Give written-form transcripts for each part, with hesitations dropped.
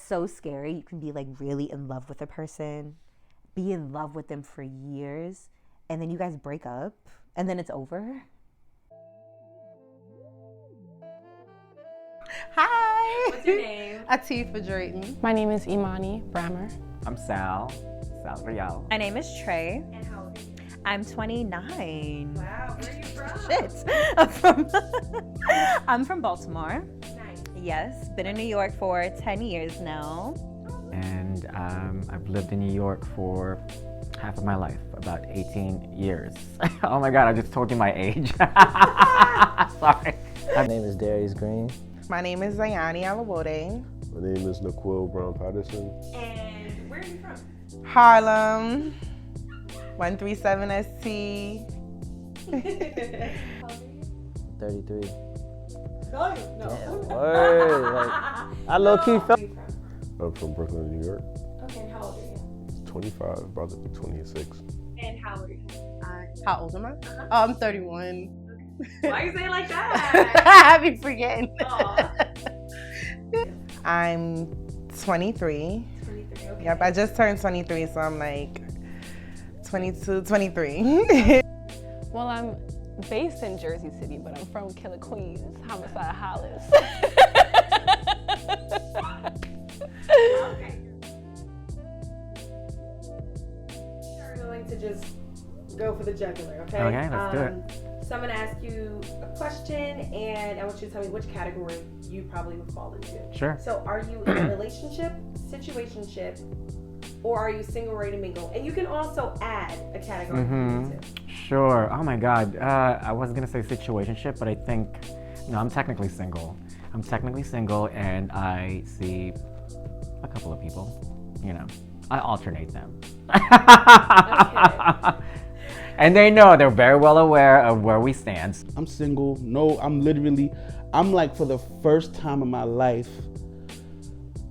so scary. You can be like really in love with a person, be in love with them for years, and then you guys break up, and then it's over. Hi. What's your name? Atifa Drayton. My name is Imani Brammer. I'm Sal Real. My name is Trey. And how old are you? I'm 29. Wow, where are you from? Shit. I'm from Baltimore. Nice. Yes, been in New York for 10 years now. And I've lived in New York for half of my life, about 18 years. Oh my God, I just told you my age. Sorry. My name is Darius Green. My name is Zayani Alawode. My name is Nicole Brown Patterson. And where are you from? Harlem. 137ST. How old are you? 33. No. Damn, word. Like, I low-key felt. Where are you from? I'm from Brooklyn, New York. Okay, and how old are you? 25, about to be 26. And how old are you? How old am I? Oh, I'm 31. Why you say it like that? I be forgetting. Aw. I'm 23. 23, okay. Yep, I just turned 23, so I'm like 22, 23. Well, I'm based in Jersey City, but I'm from Killer Queens, Homicide Hollis. Okay. We're going to just go for the jugular, okay? Okay, let's do it. So I'm going to ask you a question, and I want you to tell me which category you probably would fall into. Sure. So are you in a relationship, situationship, or are you single, ready to mingle? And you can also add a category if you need to. Sure. Oh my God. I was gonna say situationship, but I think no. I'm technically single. And I see a couple of people. You know, I alternate them. Okay. And they know, they're very well aware of where we stand. I'm single. No, I'm like for the first time in my life,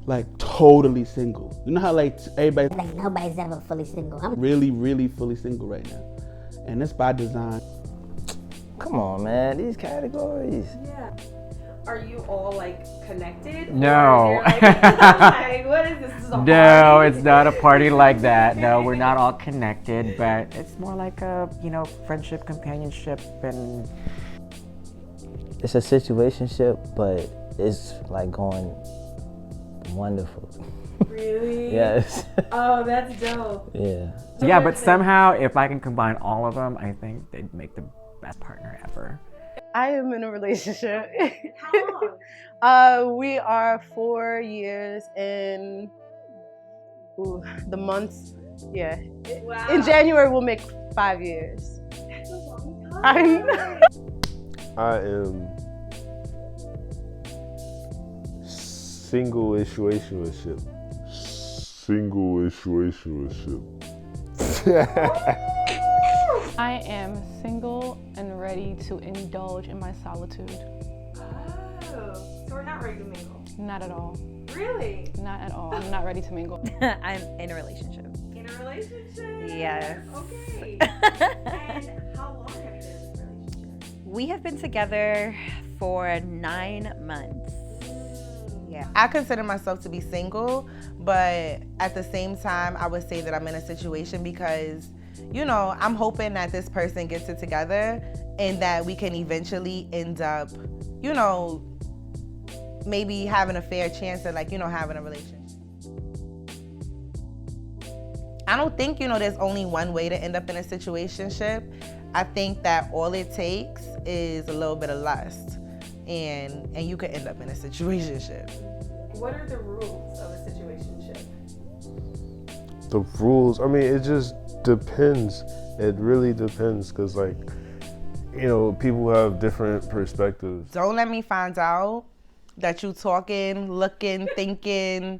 like totally single. You know how like everybody, Like nobody's ever fully single. I'm really, really fully single right now. And it's by design. Come on, man. These categories. Yeah. Are you all like connected? No. Or is there, like, what is this? This is a No, party? it's not a party like that. No, we're not all connected, but it's more like a, friendship, companionship, and It's a situationship, but it's like going wonderful. Really? Yes. Oh, that's dope. Yeah. yeah, but somehow if I can combine all of them, I think they'd make the best partner ever. I am in a relationship. How long? We are 4 years in the months. Yeah. Wow. In January, we'll make 5 years. That's a long I time. know. I am single-situationship. I am single and ready to indulge in my solitude. Oh, so we're not ready to mingle. Not at all. Really? Not at all. I'm not ready to mingle. I'm in a relationship. In a relationship? Yes. Okay. And how long have you been in this relationship? We have been together for 9 months. Yeah. I consider myself to be single, but at the same time, I would say that I'm in a situation because, I'm hoping that this person gets it together and that we can eventually end up, maybe having a fair chance at having a relationship. I don't think, there's only one way to end up in a situationship. I think that all it takes is a little bit of lust and you could end up in a situationship. What are the rules of a situationship? The rules, it just depends. It really depends because people have different perspectives. Don't let me find out that you talking, looking, thinking,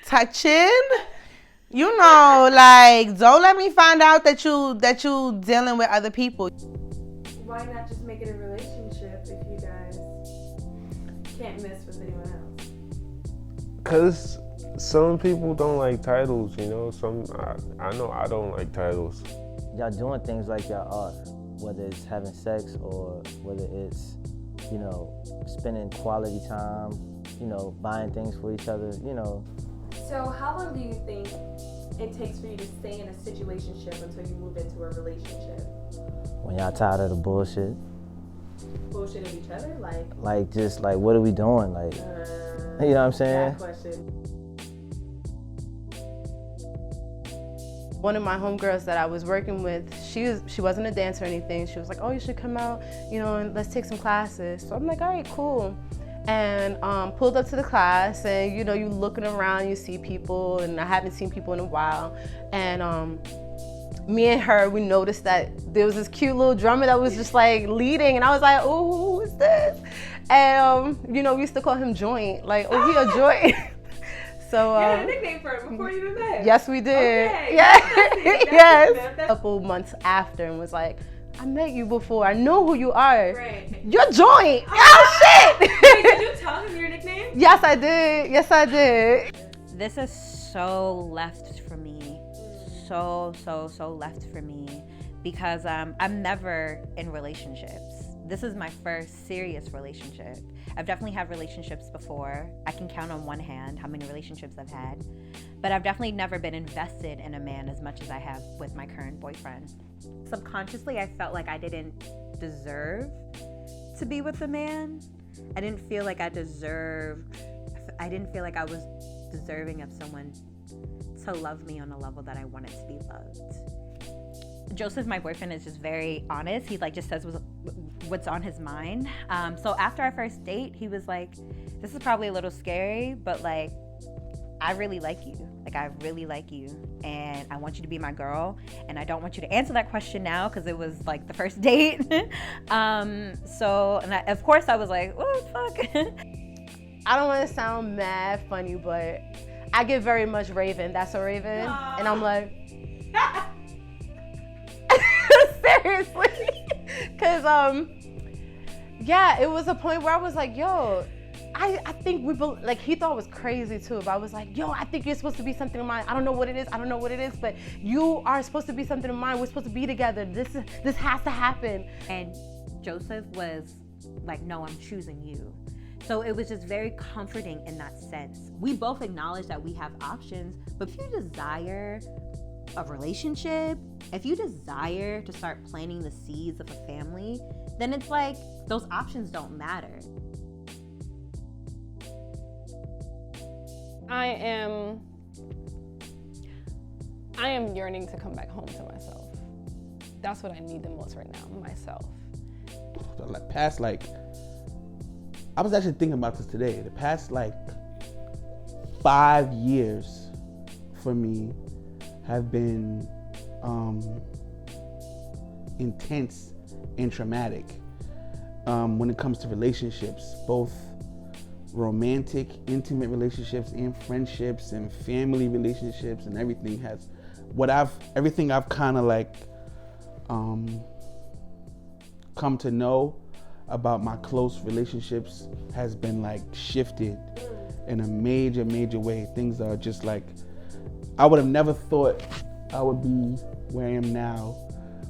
touching. Don't let me find out that you dealing with other people. Why not just make it a relationship if you guys can't mess with anyone else? Because some people don't like titles, I know I don't like titles. Y'all doing things like y'all are, whether it's having sex or whether it's, spending quality time you know, buying things for each other, you know. So how long do you think it takes for you to stay in a situationship until you move into a relationship? When y'all tired of the bullshit. Bullshitting each other? Like, just like, what are we doing? Like, you know what I'm saying? That question. One of my homegirls that I was working with, she wasn't a dancer or anything. She was like, oh, you should come out, you know, and let's take some classes. So I'm like, all right, cool. And pulled up to the class, and you know, you looking around, you see people, and I haven't seen people in a while. And me and her, we noticed that there was this cute little drummer that was just like leading, and I was like, oh, who is this? And you know, we used to call him Joint, like, oh, he a joint. So, you had a nickname for him before you even met? Yes, we did. Okay. Yes. A couple months after, and was like, I met you before. I know who you are. Right. You're Joint. Oh, shit. Wait, did you tell him your nickname? Yes, I did. Yes, I did. This is so left for me. So left for me. Because I'm never in relationships. This is my first serious relationship. I've definitely had relationships before. I can count on one hand how many relationships I've had. But I've definitely never been invested in a man as much as I have with my current boyfriend. Subconsciously, I felt like I didn't deserve to be with a man. I didn't feel like I was deserving of someone to love me on a level that I wanted to be loved. Joseph, my boyfriend, is just very honest. He like just says what's on his mind. So after our first date, he was like, this is probably a little scary, but like, I really like you. Like, I really like you, and I want you to be my girl, and I don't want you to answer that question now because it was like the first date. Of course I was like, oh, fuck. I don't want to sound mad funny, but I get very much Raven. That's a Raven. Aww. And I'm like, seriously. Because, yeah, it was a point where I was like, yo, I think like, he thought it was crazy too, but I was like, yo, I think you're supposed to be something of mine. I don't know what it is, but you are supposed to be something of mine. We're supposed to be together. This has to happen. And Joseph was like, no, I'm choosing you. So it was just very comforting in that sense. We both acknowledge that we have options, but if you desire a relationship, if you desire to start planting the seeds of a family, then it's like those options don't matter. I am yearning to come back home to myself. That's what I need the most right now, myself. I was actually thinking about this today. The past 5 years for me have been intense and traumatic when it comes to relationships, both romantic, intimate relationships and friendships and family relationships, and everything I've kind of come to know about my close relationships has been shifted in a major way. Things are just I would have never thought I would be where I am now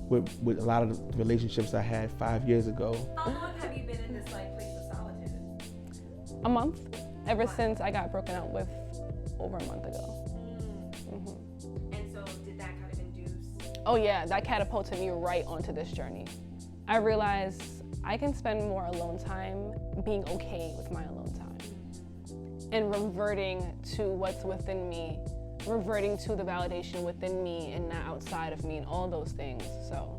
with a lot of the relationships I had 5 years ago. How long have you been in this place of solitude? A month, ever since I got broken up with over a month ago. Mm-hmm. And so did that kind of induce? Oh yeah, that catapulted me right onto this journey. I realized I can spend more alone time being okay with my alone time and reverting to what's within me, reverting to the validation within me and not outside of me and all those things. So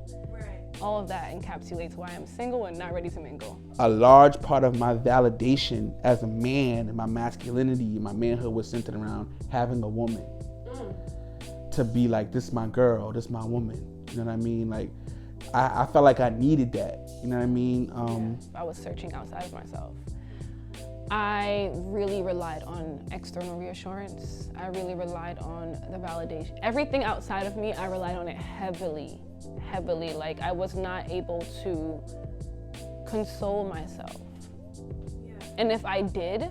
all of that encapsulates why I'm single and not ready to mingle. A large part of my validation as a man and my masculinity, my manhood was centered around having a woman. To be this is my girl, this is my woman. You know what I mean? I felt like I needed that. You know what I mean? I was searching outside of myself. I really relied on external reassurance. I really relied on the validation. Everything outside of me, I relied on it heavily. I was not able to console myself. Yeah. And if I did,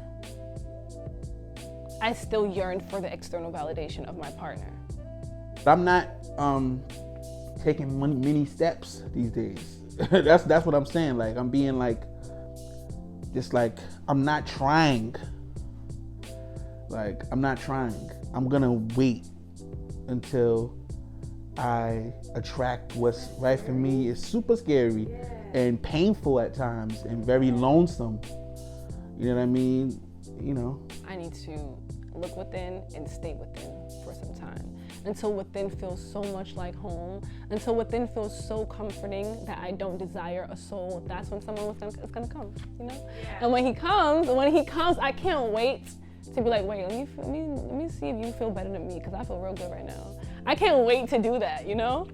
I still yearned for the external validation of my partner. I'm not taking many steps these days. that's what I'm saying. I'm being I'm not trying Like, I'm not trying. I'm gonna wait until I attract what's right for me. It's super scary and painful at times and very lonesome. You know what I mean? You know. I need to look within and stay within for some time until within feels so much like home, until within feels so comforting that I don't desire a soul. That's when someone is gonna come, you know? And when he comes, I can't wait to be like, wait, let me see if you feel better than me, because I feel real good right now. I can't wait to do that, you know?